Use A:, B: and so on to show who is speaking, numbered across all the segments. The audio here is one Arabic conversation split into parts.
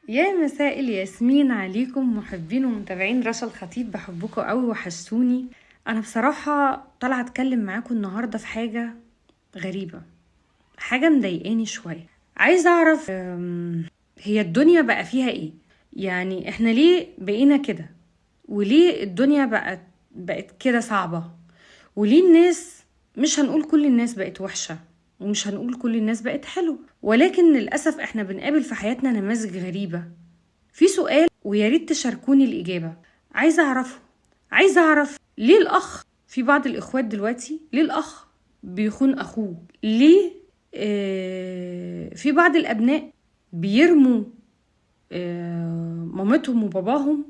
A: يا مساء الياسمين عليكم محبين ومتابعين رشا الخطيب، بحبكم قوي وحشتوني. انا بصراحة طالعة اتكلم معاكم النهاردة في حاجة غريبة، حاجة مضايقاني شوية. عايزة اعرف هي الدنيا بقى فيها ايه؟ يعني احنا ليه بقينا كده؟ وليه الدنيا بقت كده صعبة؟ وليه الناس، مش هنقول كل الناس بقت وحشة ومش هنقول كل الناس بقت حلوة، ولكن للأسف احنا بنقابل في حياتنا نماذج غريبة. في سؤال ويا ريت تشاركوني الإجابة، عايزة أعرف ليه الأخ، في بعض الإخوات دلوقتي ليه الأخ بيخون أخوه؟ ليه في بعض الأبناء بيرموا مامتهم وباباهم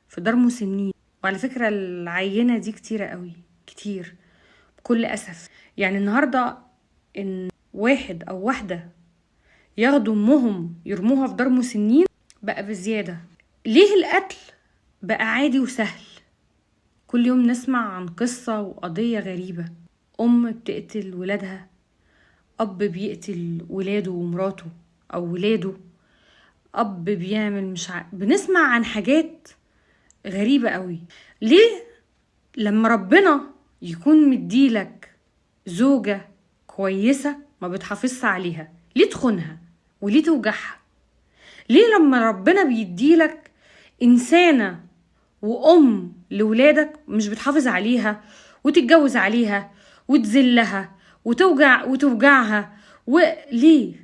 A: في دار مسنين؟ وعلى فكرة العينة دي كتيرة قوي، كتير بكل أسف. يعني النهاردة إن واحد أو واحدة ياخدوا أمهم يرموها في دار مسنين بقى بزيادة. ليه القتل بقى عادي وسهل؟ كل يوم نسمع عن قصة وقضية غريبة، أم بتقتل ولادها، أب بيقتل ولاده ومراته أو ولاده، أب بيعمل بنسمع عن حاجات غريبة قوي. ليه لما ربنا يكون مديلك زوجة كويسة ما بتحافظش عليها؟ ليه تخونها وليه توجعها؟ ليه لما ربنا بيديلك إنسانة وأم لولادك مش بتحافظ عليها وتتجوز عليها وتذلها وتوجعها؟ ليه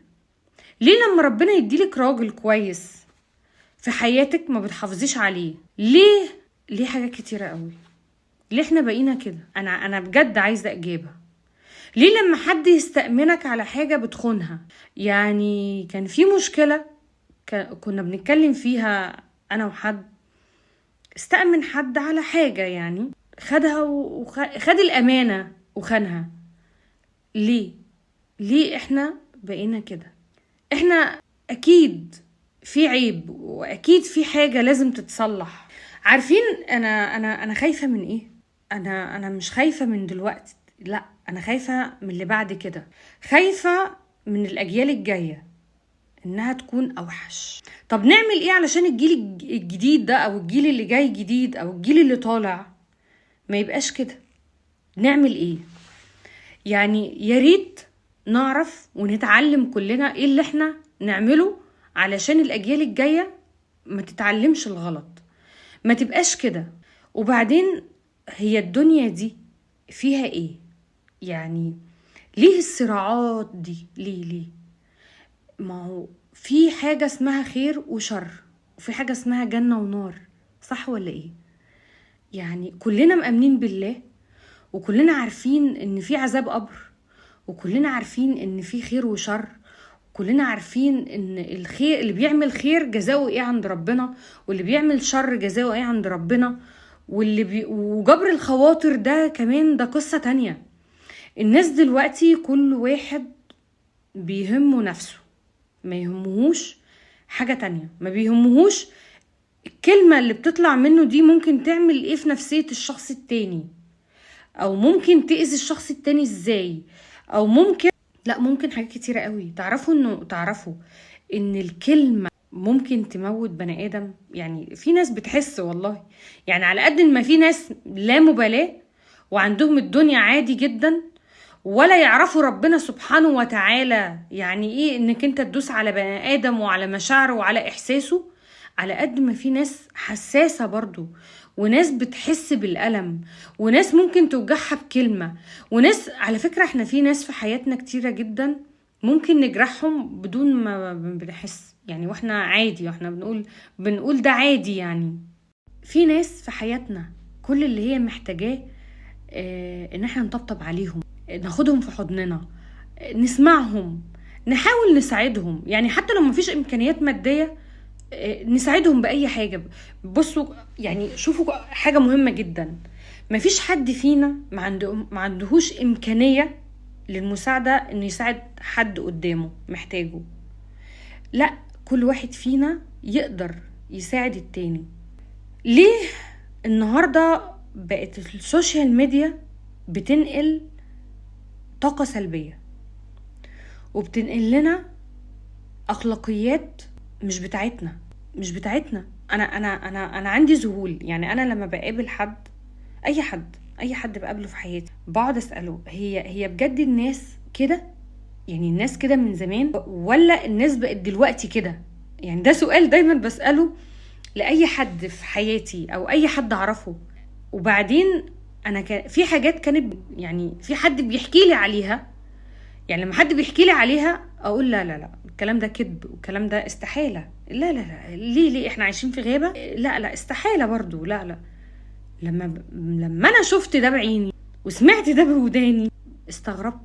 A: لما ربنا يديلك راجل كويس في حياتك ما بتحافظيش عليه؟ ليه حاجات كتيرة قوي. ليه احنا بقينا كده؟ انا بجد عايزة اجابة. ليه لما حد يستأمنك على حاجة بتخونها؟ يعني كان في مشكلة كنا بنتكلم فيها انا وحد، استأمن حد على حاجة، يعني خدها وخد الأمانة وخانها. ليه احنا بقينا كده؟ احنا اكيد في عيب واكيد في حاجة لازم تتصلح. عارفين انا خايفة من ايه؟ انا مش خايفة من دلوقتي، لا، انا خايفة من اللي بعد كده. خايفة من الاجيال الجاية انها تكون اوحش. طب نعمل ايه علشان الجيل الجديد ده او الجيل اللي جاي جديد او الجيل اللي طالع ما يبقاش كده؟ نعمل ايه؟ يعني يا ريت نعرف ونتعلم كلنا ايه اللي احنا نعمله علشان الاجيال الجاية ما تتعلمش الغلط، ما تبقاش كده. وبعدين هي الدنيا دي فيها ايه؟ يعني ليه الصراعات دي؟ ليه؟ ما هو في حاجة اسمها خير وشر، وفي حاجة اسمها جنة ونار، صح ولا ايه؟ يعني كلنا مأمنين بالله، وكلنا عارفين ان في عذاب قبر، وكلنا عارفين ان في خير وشر، كلنا عارفين ان الخير اللي بيعمل خير جزاؤه ايه عند ربنا، واللي بيعمل شر جزاؤه ايه عند ربنا، وجبر الخواطر ده كمان ده قصة تانية. الناس دلوقتي كل واحد بيهمه نفسه، ما يهمهوش حاجة تانية، ما بيهمهوش الكلمة اللي بتطلع منه دي ممكن تعمل ايه في نفسية الشخص التاني، او ممكن تأذي الشخص التاني ازاي، او ممكن حاجات كتيرة قوي. تعرفوا ان الكلمة ممكن تموت بني ادم. يعني في ناس بتحس والله، يعني على قد ما في ناس لا مبالاة وعندهم الدنيا عادي جدا ولا يعرفوا ربنا سبحانه وتعالى يعني ايه انك انت تدوس على بني ادم وعلى مشاعره وعلى احساسه، على قد ما في ناس حساسة برضو، وناس بتحس بالألم، وناس ممكن توجعها بكلمة، وناس على فكرة احنا في ناس في حياتنا كتيرة جدا ممكن نجرحهم بدون ما بنحس، يعني واحنا عادي، واحنا بنقول ده عادي. يعني في ناس في حياتنا كل اللي هي محتاجاه ان احنا نطبطب عليهم، ناخدهم في حضننا، نسمعهم، نحاول نساعدهم. يعني حتى لو مفيش امكانيات مادية نساعدهم بأي حاجة. بصوا يعني شوفوا حاجة مهمة جدا، مفيش حد فينا ما عندهوش إمكانية للمساعدة إنه يساعد حد قدامه محتاجه. لا، كل واحد فينا يقدر يساعد التاني. ليه النهاردة بقت السوشيال ميديا بتنقل طاقة سلبية وبتنقل لنا أخلاقيات مش بتاعتنا؟ مش بتاعتنا. انا عندي ذهول. يعني انا لما بقابل حد، اي حد بقابله في حياتي، بقعد اساله هي بجد الناس كده؟ يعني الناس كده من زمان ولا الناس بقت دلوقتي كده؟ يعني ده سؤال دايما بساله لاي حد في حياتي او اي حد اعرفه. وبعدين انا في حاجات كانت، يعني في حد بيحكي لي عليها، يعني لما حد بيحكي لي عليها اقول لا لا لا، الكلام ده كذب، والكلام ده استحالة. لا لا لا، ليه احنا عايشين في غابة؟ لا لا، استحالة برضو، لا لا. لما انا شفت ده بعيني وسمعت ده بوداني، استغربت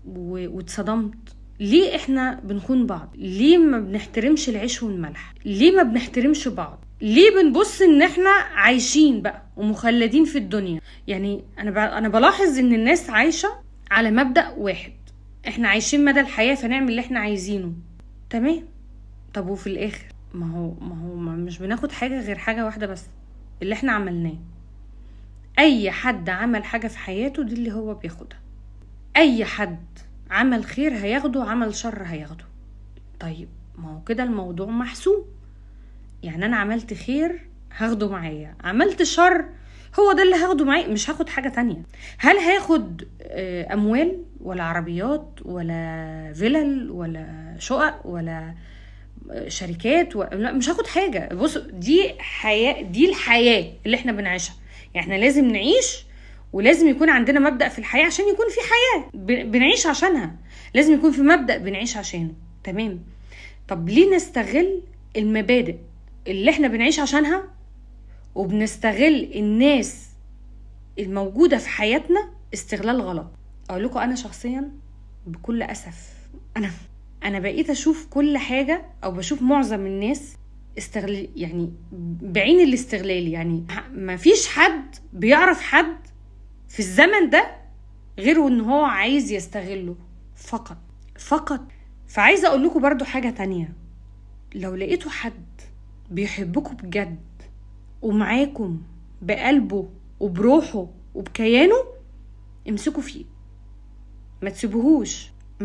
A: واتصدمت. ليه احنا بنخون بعض؟ ليه ما بنحترمش العيش والملح؟ ليه ما بنحترمش بعض؟ ليه بنبص ان احنا عايشين بقى ومخلدين في الدنيا؟ يعني انا بلاحظ ان الناس عايشة على مبدأ واحد، احنا عايشين مدى الحياة فنعمل اللي احنا عايزينه. تمام. طب وفي الاخر ما مش بناخد حاجة غير حاجة واحدة بس، اللي احنا عملناه. اي حد عمل حاجة في حياته دي اللي هو بياخدها. اي حد عمل خير هياخده، عمل شر هياخده. طيب ما هو كده الموضوع محسوب. يعني انا عملت خير هاخده معايا، عملت شر هو ده اللي هاخده معايا، مش هاخد حاجة تانية. هل هاخد اموال ولا عربيات ولا فيلل ولا شقق ولا شركات لا، مش هاخد حاجة. بص، دي حياة، دي الحياة اللي احنا بنعيشها. يعني احنا لازم نعيش، ولازم يكون عندنا مبدأ في الحياة عشان يكون في حياة بنعيش عشانها. لازم يكون في مبدأ بنعيش عشانه. تمام. طب ليه نستغل المبادئ اللي احنا بنعيش عشانها وبنستغل الناس الموجودة في حياتنا استغلال غلط؟ اقول لكم انا شخصيا بكل اسف، انا بقيت اشوف كل حاجة، او بشوف معظم الناس استغلال، يعني بعين الاستغلال. يعني ما فيش حد بيعرف حد في الزمن ده غير ان هو عايز يستغله فقط. فعايزة اقول لكم برضو حاجة تانية. لو لقيتوا حد بيحبكم بجد ومعاكم بقلبه وبروحه وبكيانه، امسكوا فيه، ما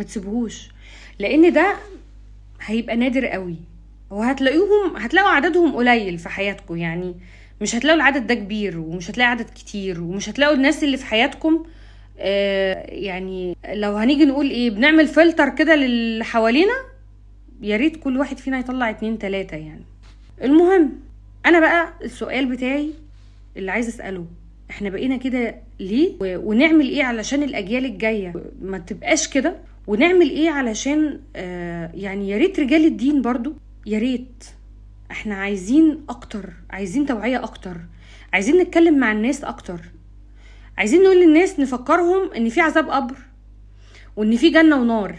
A: تسيبوهوش، لان ده هيبقى نادر قوي. هتلاقوا عددهم قليل في حياتكم. يعني مش هتلاقوا العدد ده كبير، ومش هتلاقوا عدد كتير، ومش هتلاقوا الناس اللي في حياتكم. يعني لو هنيجي نقول ايه، بنعمل فلتر كده للي حوالينا، يا ريت كل واحد فينا يطلع 2 3 يعني. المهم، انا بقى السؤال بتاعي اللي عايز اسأله، احنا بقينا كده ليه؟ ونعمل ايه علشان الاجيال الجاية ما تبقاش كده؟ ونعمل ايه علشان يعني يا ريت رجال الدين برضو، يا ريت. احنا عايزين اكتر، عايزين توعية اكتر، عايزين نتكلم مع الناس اكتر، عايزين نقول للناس، نفكرهم ان في عذاب قبر وان في جنة ونار.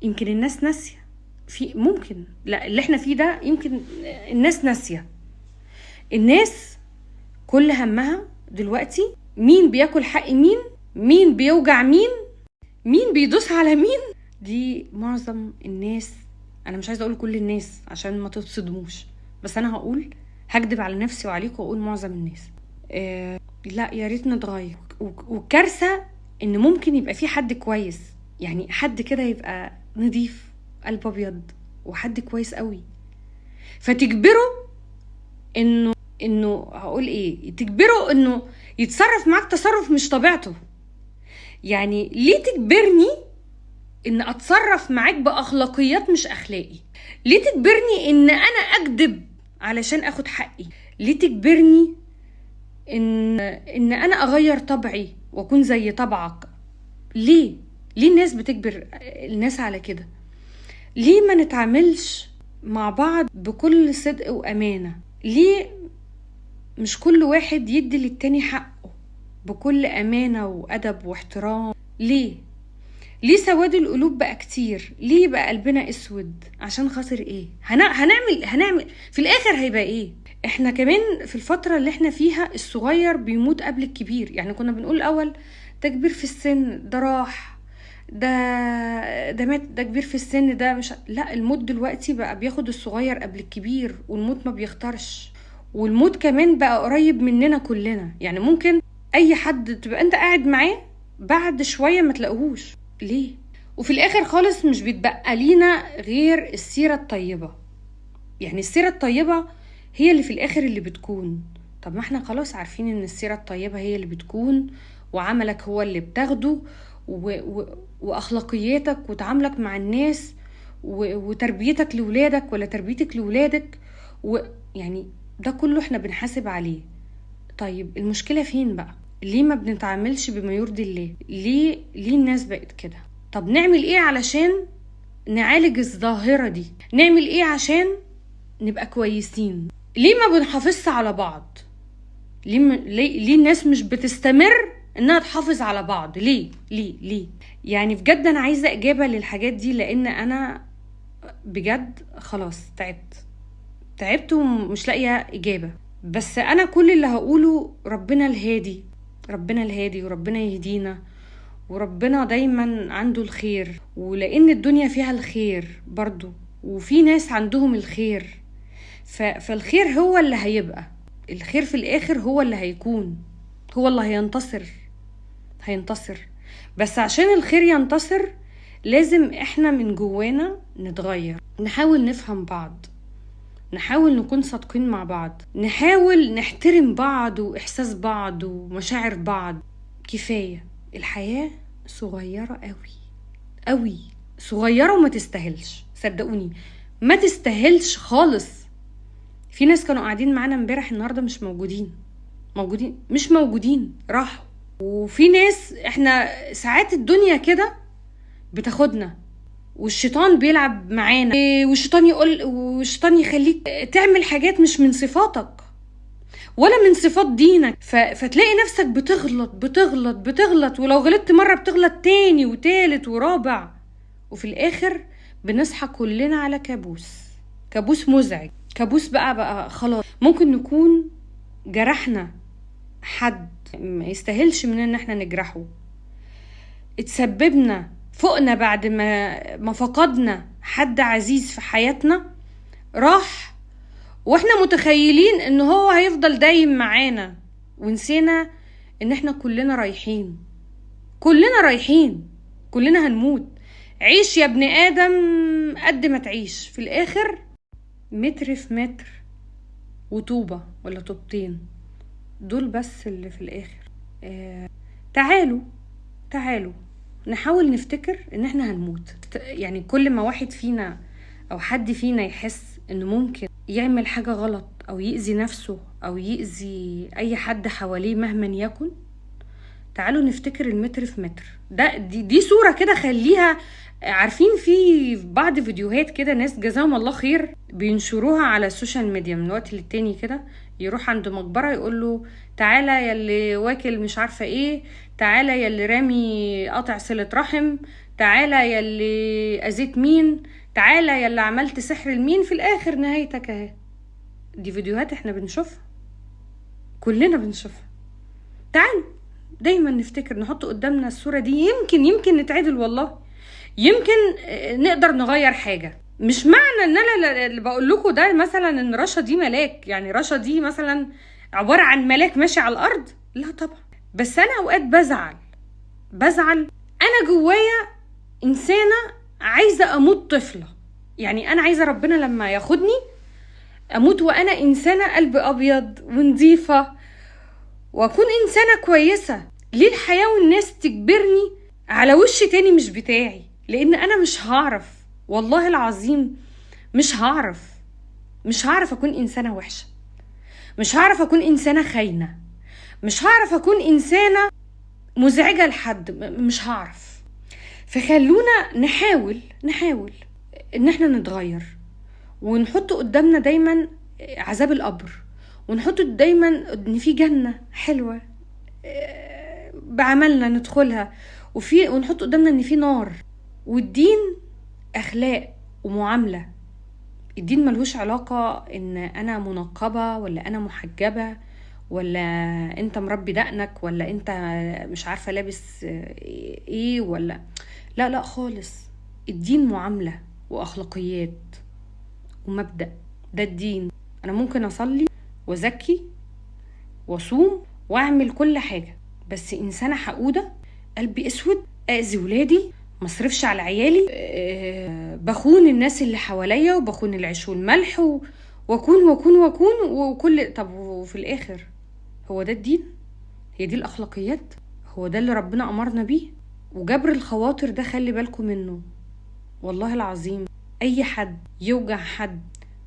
A: يمكن الناس ناسية، ممكن لا، اللي احنا فيه ده يمكن الناس ناسية. الناس كل همها دلوقتي مين بياكل حق مين بيوجع مين بيدوس على مين. دي معظم الناس. انا مش عايزه اقول كل الناس عشان ما تتصدموش، بس انا هكدب على نفسي وعليكم واقول معظم الناس. لا، يا ريت نتغير. والكارثه ان ممكن يبقى في حد كويس، يعني حد كده يبقى نضيف قلب ابيض وحد كويس قوي، فتجبره انه هقول ايه، تجبره انه يتصرف معاك تصرف مش طبيعته. يعني ليه تجبرني ان اتصرف معاك باخلاقيات مش اخلاقي؟ ليه تجبرني ان انا اكذب علشان اخد حقي؟ ليه تجبرني ان انا اغير طبعي واكون زي طبعك؟ ليه الناس بتجبر الناس على كده؟ ليه ما نتعاملش مع بعض بكل صدق وامانة؟ ليه مش كل واحد يدي للتاني حقه بكل امانة وادب واحترام؟ ليه سواد القلوب بقى كتير؟ ليه بقى قلبنا اسود؟ عشان خاطر ايه؟ هنعمل في الاخر هيبقى ايه؟ احنا كمان في الفترة اللي احنا فيها الصغير بيموت قبل الكبير. يعني كنا بنقول الاول ده كبير في السن، ده راح، ده مات، ده كبير في السن، ده مش. لا، الموت دلوقتي بقى بياخد الصغير قبل الكبير، والموت ما بيختارش، والموت كمان بقى قريب مننا كلنا. يعني ممكن اي حد تبقى انت قاعد معاه بعد شوية ما تلاقوهوش. ليه؟ وفي الاخر خالص مش بيتبقى لينا غير السيرة الطيبة. يعني السيرة الطيبة هي اللي في الآخر اللي بتكون. طب ما احنا خلاص عارفين ان السيرة الطيبة هي اللي بتكون، وعملك هو اللي بتاخده، وأخلاقياتك وتعاملك مع الناس، وتربيتك لولادك ولا تربيتك لولادك، ويعني ده كله احنا بنحاسب عليه. طيب المشكلة فين بقى؟ ليه ما بنتعاملش بما يرضي الله؟ ليه الناس بقت كده؟ طب نعمل ايه علشان نعالج الظاهرة دي؟ نعمل ايه عشان نبقى كويسين؟ ليه ما بنحافظش على بعض؟ ليه الناس مش بتستمر انها تحافظ على بعض؟ ليه يعني بجد انا عايزة اجابة للحاجات دي، لان انا بجد خلاص تعبت ومش لاقية اجابة. بس انا كل اللي هقوله ربنا الهادي وربنا يهدينا، وربنا دايما عنده الخير، ولان الدنيا فيها الخير برضو، وفي ناس عندهم الخير، فالخير هو اللي هيبقى الخير في الاخر، هو اللي هيكون، هو اللي هينتصر. بس عشان الخير ينتصر لازم احنا من جوانا نتغير، نحاول نفهم بعض، نحاول نكون صادقين مع بعض، نحاول نحترم بعض واحساس بعض ومشاعر بعض. كفاية الحياة صغيرة قوي صغيرة، وما تستاهلش، صدقوني ما تستاهلش خالص. في ناس كانوا قاعدين معانا امبارح النهاردة مش موجودين راحوا. وفي ناس احنا ساعات الدنيا كده بتاخدنا، والشيطان بيلعب معانا، والشيطان يخليك تعمل حاجات مش من صفاتك ولا من صفات دينك، فتلاقي نفسك بتغلط، ولو غلطت مرة بتغلط تاني وتالت ورابع، وفي الآخر بنصحى كلنا على كابوس مزعج، كابوس بقى خلاص. ممكن نكون جرحنا حد ما يستاهلش مننا ان احنا نجرحه، اتسببنا فوقنا بعد ما فقدنا حد عزيز في حياتنا، راح واحنا متخيلين ان هو هيفضل دايم معانا، ونسينا ان احنا كلنا رايحين، كلنا هنموت. عيش يا ابن آدم قد ما تعيش، في الآخر متر في متر وطوبة ولا طوبتين، دول بس اللي في الآخر. تعالوا نحاول نفتكر ان احنا هنموت. يعني كل ما واحد فينا او حد فينا يحس انه ممكن يعمل حاجة غلط او يأذي نفسه او يأذي اي حد حواليه مهما يكن، تعالوا نفتكر المتر في متر. دي صورة كده خليها. عارفين في بعض فيديوهات كده ناس جزاهم الله خير بينشروها على السوشيال ميديا من وقت للتاني كده، يروح عند مقبرة يقول له تعالى يلي واكل مش عارفة ايه، تعالى يلي رامي قطع صلة رحم، تعالى يلي اذيت مين، تعالى يلي عملت سحر لمين، في الاخر نهايتك اهي. دي فيديوهات احنا بنشوفها، كلنا بنشوفها. تعالوا دايما نفتكر، نحط قدامنا الصورة دي، يمكن نتعدل والله، يمكن نقدر نغير حاجة. مش معنى ان انا اللي بقول لكم ده مثلا ان رشا دي ملاك، يعني رشا دي مثلا عبارة عن ملاك ماشي على الارض، لا طبعا. بس انا اوقات بزعل انا جوايا انسانة عايزة اموت طفلة. يعني انا عايزة ربنا لما ياخدني اموت وانا انسانة قلب ابيض ونظيفة، واكون انسانة كويسة. ليه الحياة والناس تجبرني على وش تاني مش بتاعي؟ لان انا مش هعرف، والله العظيم مش هعرف اكون انسانة وحشة، مش هعرف اكون انسانة خاينة، مش هعرف اكون انسانة مزعجة لحد، مش هعرف. فخلونا نحاول ان احنا نتغير، ونحط قدامنا دايما عذاب القبر، ونحط دايما ان في جنة حلوة بعملنا ندخلها، ونحط قدامنا ان في نار. والدين اخلاق ومعاملة. الدين ملهوش علاقة ان انا منقبة ولا انا محجبة ولا انت مربي دقنك ولا انت مش عارفة لابس ايه ولا لا خالص. الدين معاملة واخلاقيات ومبدأ، ده الدين. انا ممكن اصلي وزكي وصوم واعمل كل حاجة، بس انسانة حقودة قلبي اسود اذي ولادي مصرفش على عيالي، بخون الناس اللي حواليا وبخون العيش والملح واكون وكل. طب وفي الاخر هو ده الدين؟ هي دي الاخلاقيات؟ هو ده اللي ربنا امرنا بيه؟ وجبر الخواطر ده خلي بالكم منه، والله العظيم اي حد يوجع حد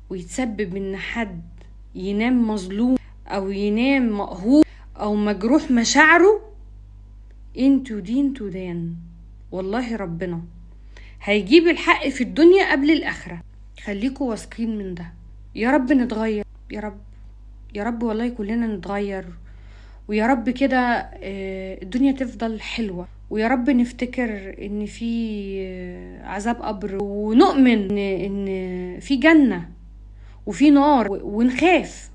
A: ويتسبب ان حد ينام مظلوم او ينام مقهور او مجروح مشاعره، انتو دين تدان. والله ربنا هيجيب الحق في الدنيا قبل الاخره، خليكوا واثقين من ده. يا رب نتغير، يا رب يا رب والله كلنا نتغير، ويا رب كده الدنيا تفضل حلوة، ويا رب نفتكر ان في عذاب قبر، ونؤمن ان في جنة وفي نار، ونخاف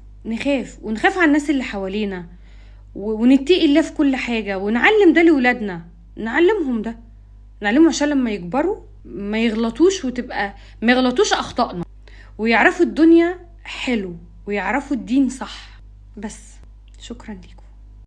A: على الناس اللي حوالينا، ونتقي الله في كل حاجة، ونعلم ده لولادنا، نعلمهم عشان لما يكبروا ما يغلطوش ما يغلطوش اخطائنا، ويعرفوا الدنيا حلو ويعرفوا الدين صح. بس شكرا لكم.